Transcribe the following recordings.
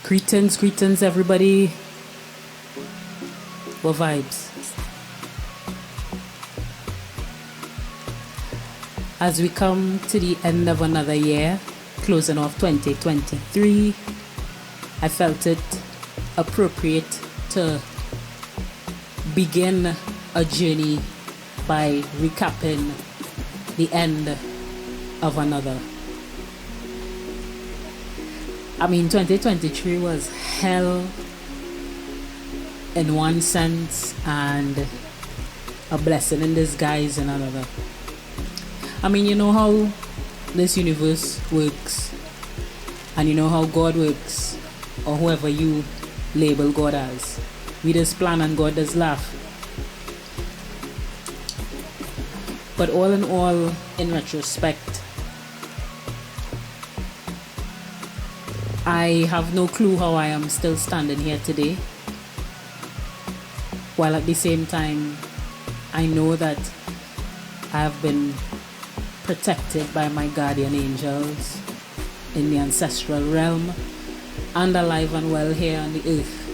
Greetings, everybody. What vibes? As we come to the end of another year, closing off 2023, I felt it appropriate to begin a journey by recapping the end of another. 2023 was hell in one sense and a blessing in disguise in another. You know how this universe works, and you know how God works, or whoever you label God as. We just plan and God does laugh. But all in all, in retrospect, I have no clue how I am still standing here today. While at the same time, I know that I have been protected by my guardian angels in the ancestral realm and alive and well here on the earth.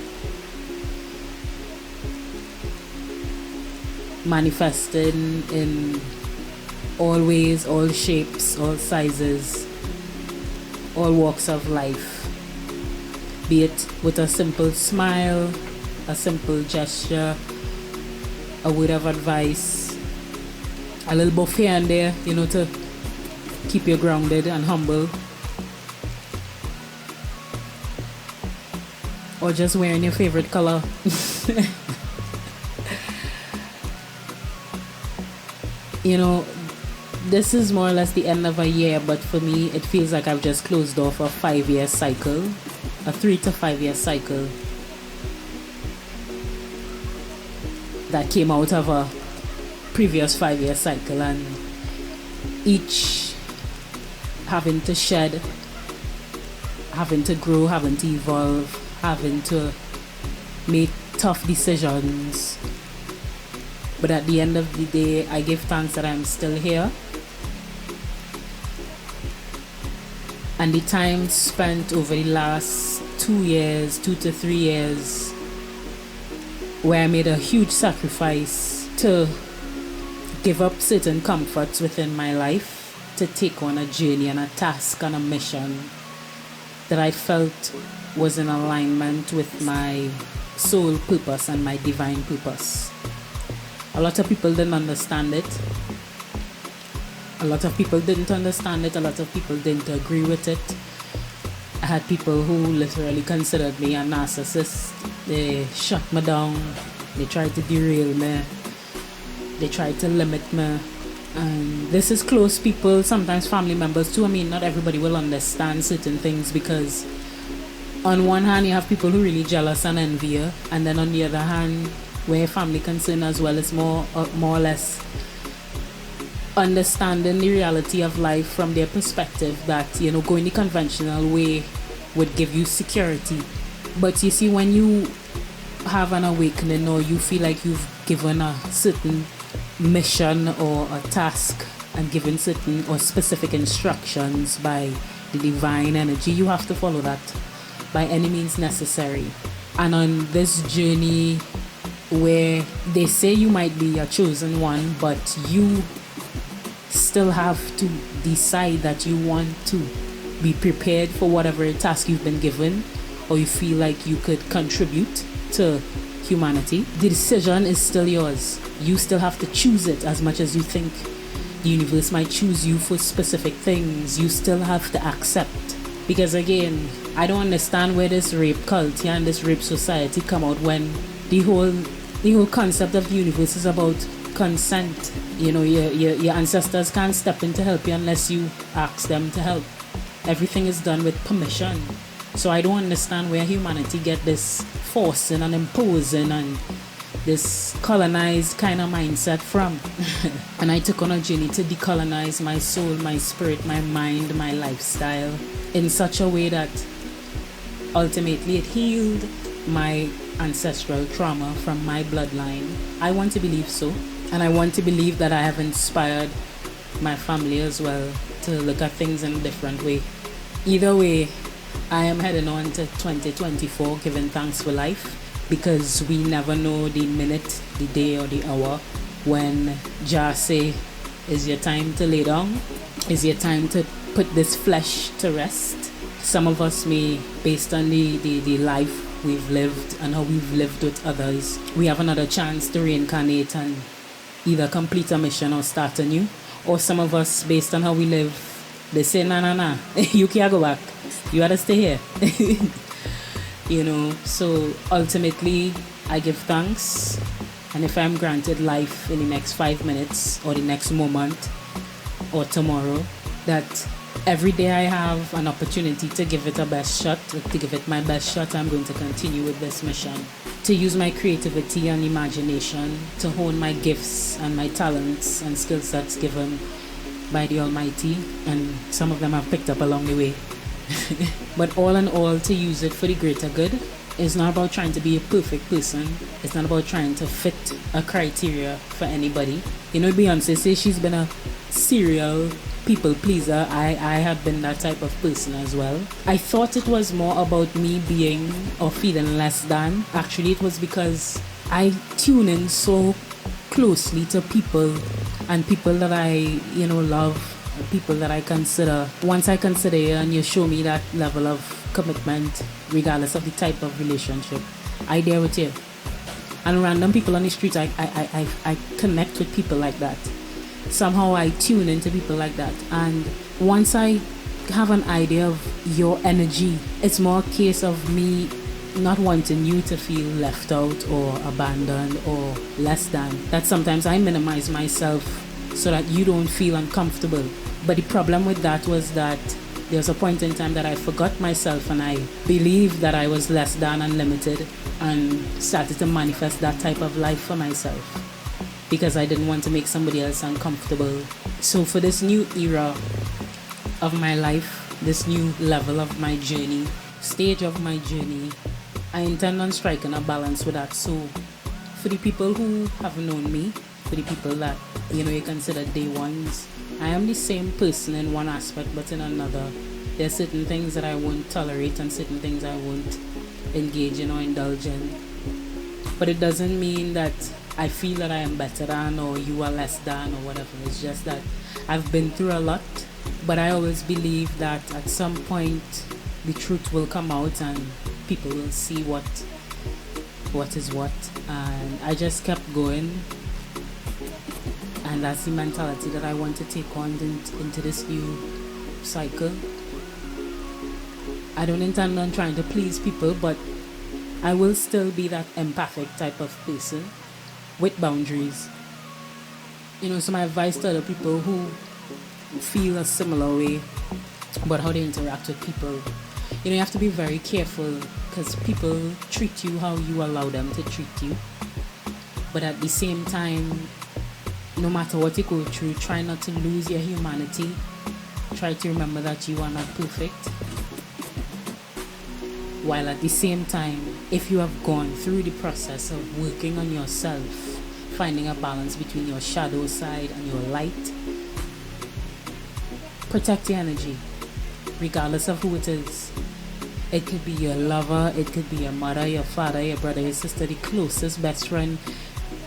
Manifesting in all ways, all shapes, all sizes, all walks of life. Be it with a simple smile, a simple gesture, a word of advice, a little buff here and there, to keep you grounded and humble. Or just wearing your favorite color. This is more or less the end of a year, but for me, it feels like I've just closed off a 5-year cycle, a 3 to 5 year cycle that came out of a previous 5-year cycle, and each having to shed, having to grow, having to evolve, having to make tough decisions. But at the end of the day, I give thanks that I'm still here. And the time spent over the last 2 to 3 years, where I made a huge sacrifice to give up certain comforts within my life, to take on a journey and a task and a mission that I felt was in alignment with my soul purpose and my divine purpose. A lot of people didn't understand it. A lot of people didn't understand it. A lot of people didn't agree with it. I had people who literally considered me a narcissist. They shut me down. They tried to derail me. They tried to limit me. And this is close people, sometimes family members too. Not everybody will understand certain things, because on one hand, you have people who really jealous and envy you. And then on the other hand, where family concern as well, is more or less understanding the reality of life from their perspective, that going the conventional way would give you security. But you see, when you have an awakening, or you feel like you've given a certain mission or a task and given certain or specific instructions by the divine energy, you have to follow that by any means necessary. And on this journey, where they say you might be a chosen one, but you still have to decide that you want to be prepared for whatever task you've been given, or you feel like you could contribute to humanity. The decision is still yours. You still have to choose it. As much as you think the universe might choose you for specific things, you still have to accept. Because again, I don't understand where this rape cult and this rape society come out, when the whole concept of the universe is about consent. Your ancestors can't step in to help you unless you ask them to help. Everything is done with permission. So I don't understand where humanity get this forcing and imposing and this colonized kind of mindset from. And I took on a journey to decolonize my soul, my spirit, my mind, my lifestyle in such a way that ultimately it healed my ancestral trauma from my bloodline. I want to believe so. And I want to believe that I have inspired my family as well to look at things in a different way. Either way, I am heading on to 2024 giving thanks for life, because we never know the minute, the day, or the hour when Jah say, is your time to lay down, is your time to put this flesh to rest. Some of us may, based on the life we've lived and how we've lived with others, we have another chance to reincarnate and either complete a mission or start anew. Or some of us, based on how we live, they say, nah, you can't go back. You gotta stay here. So ultimately, I give thanks. And if I'm granted life in the next 5 minutes or the next moment or tomorrow, that every day I have an opportunity to give it a best shot, to give it my best shot, I'm going to continue with this mission. To use my creativity and imagination, to hone my gifts and my talents and skill sets given by the Almighty, and some of them I've picked up along the way. But all in all, to use it for the greater good. It's not about trying to be a perfect person. It's not about trying to fit a criteria for anybody. Beyonce says she's been a serial people pleaser. I have been that type of person as well. I thought it was more about me being or feeling less than. Actually, it was because I tune in so closely to people, and people that I, love, people that I consider. Once I consider you and you show me that level of commitment, regardless of the type of relationship, I dare with you. And random people on the street, I connect with people like that. Somehow I tune into people like that. And once I have an idea of your energy, it's more a case of me not wanting you to feel left out or abandoned or less than. That sometimes I minimize myself so that you don't feel uncomfortable. But the problem with that was that there was a point in time that I forgot myself, and I believed that I was less than and limited, and started to manifest that type of life for myself because I didn't want to make somebody else uncomfortable. So for this new era of my life, this new level of my journey, stage of my journey, I intend on striking a balance with that. So for the people who have known me, for the people that you consider day ones, I am the same person in one aspect, but in another, there are certain things that I won't tolerate and certain things I won't engage in or indulge in. But it doesn't mean that I feel that I am better than or you are less than or whatever. It's just that I've been through a lot, but I always believe that at some point the truth will come out and people will see what is what. And I just kept going. And that's the mentality that I want to take on into this new cycle. I don't intend on trying to please people, but I will still be that empathic type of person with boundaries. So my advice to other people who feel a similar way about how they interact with people, you have to be very careful, because people treat you how you allow them to treat you. But at the same time, no matter what you go through, try not to lose your humanity. Try to remember that you are not perfect. While at the same time, if you have gone through the process of working on yourself, finding a balance between your shadow side and your light, protect your energy, regardless of who it is. It could be your lover, it could be your mother, your father, your brother, your sister, the closest best friend,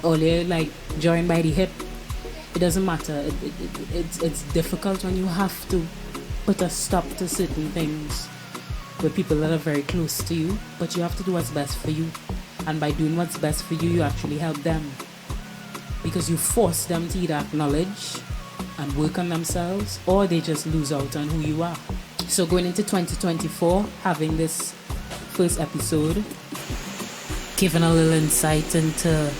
or you're joined by the hip. It doesn't matter. It's difficult when you have to put a stop to certain things with people that are very close to you, but you have to do what's best for you. And by doing what's best for you, you actually help them, because you force them to either acknowledge and work on themselves, or they just lose out on who you are. So going into 2024, having this first episode, giving a little insight into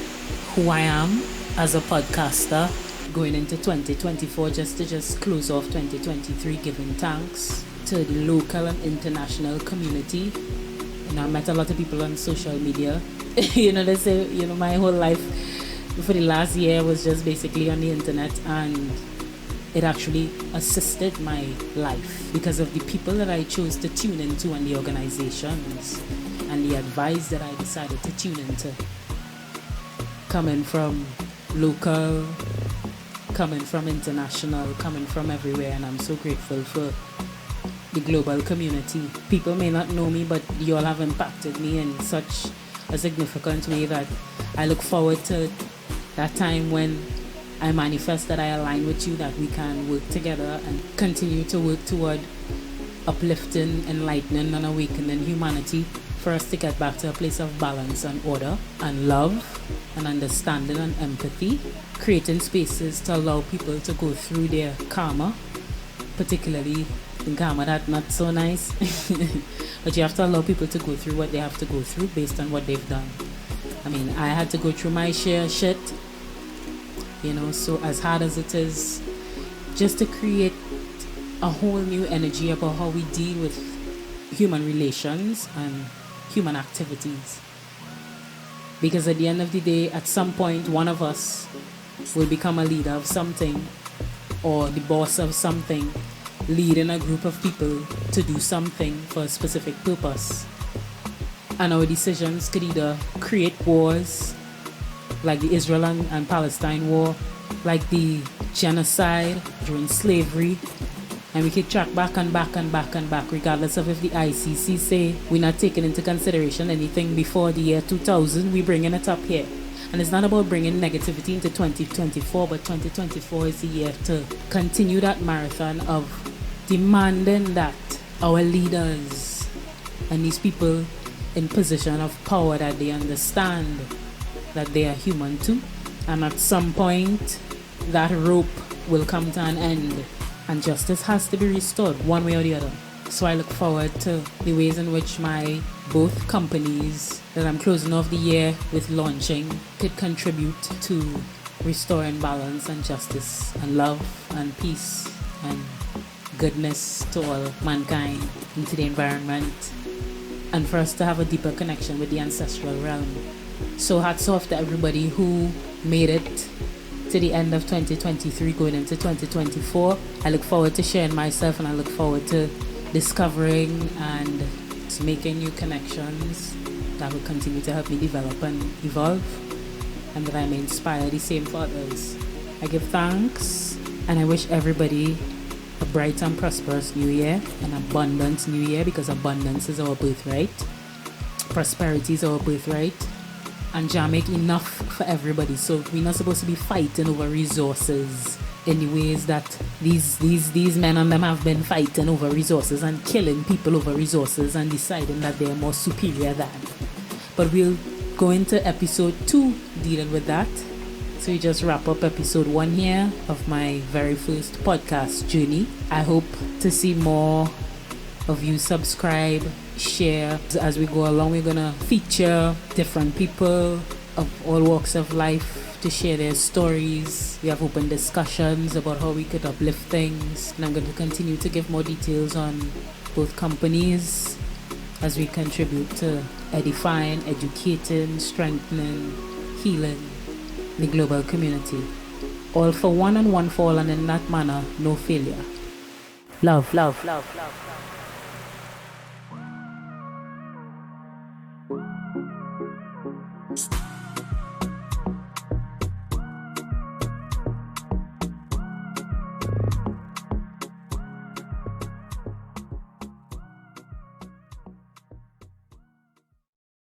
who I am as a podcaster, going into 2024, just to close off 2023, giving thanks to the local and international community. I met a lot of people on social media. They say, my whole life for the last year was just basically on the internet, and it actually assisted my life because of the people that I chose to tune into and the organizations and the advice that I decided to tune into. Coming from local, coming from international, coming from everywhere, and I'm so grateful for the global community. People may not know me, but you all have impacted me in such a significant way that I look forward to that time when I manifest that I align with you, that we can work together and continue to work toward uplifting, enlightening, and awakening humanity, for us to get back to a place of balance and order and love and understanding and empathy, creating spaces to allow people to go through their karma, particularly in karma that's not so nice. But you have to allow people to go through what they have to go through based on what they've done. I mean, I had to go through my share shit, so as hard as it is, just to create a whole new energy about how we deal with human relations and human activities. Because at the end of the day, at some point, one of us will become a leader of something, or the boss of something, leading a group of people to do something for a specific purpose. And our decisions could either create wars, like the Israel and Palestine war, like the genocide during slavery, and we could track back and back and back and back, regardless of if the ICC say we're not taking into consideration anything before the year 2000, we're bringing it up here. And it's not about bringing negativity into 2024, but 2024 is the year to continue that marathon of demanding that our leaders and these people in position of power, that they understand that they are human too. And at some point, that rope will come to an end, and justice has to be restored one way or the other. So I look forward to the ways in which my both companies that I'm closing off the year with launching could contribute to restoring balance and justice and love and peace and goodness to all mankind, into the environment, and for us to have a deeper connection with the ancestral realm. So hats off to everybody who made it to the end of 2023 going into 2024. I look forward to sharing myself, and I look forward to discovering and making new connections that will continue to help me develop and evolve, and that I may inspire the same for others. I give thanks, and I wish everybody a bright and prosperous new year, an abundant new year, because abundance is our birthright, prosperity is our birthright, and Jah make enough for everybody. So we're not supposed to be fighting over resources in the ways that these men and them have been fighting over resources and killing people over resources and deciding that they're more superior than. But we'll go into episode 2 dealing with that. So we just wrap up episode 1 here of my very first podcast journey. I hope to see more of you subscribe, share. As we go along, we're gonna feature different people of all walks of life to share their stories. We have open discussions about how we could uplift things, and I'm going to continue to give more details on both companies as we contribute to edifying, educating, strengthening, healing the global community. All for one and one for all, and in that manner, no failure. Love, love, love, love, love.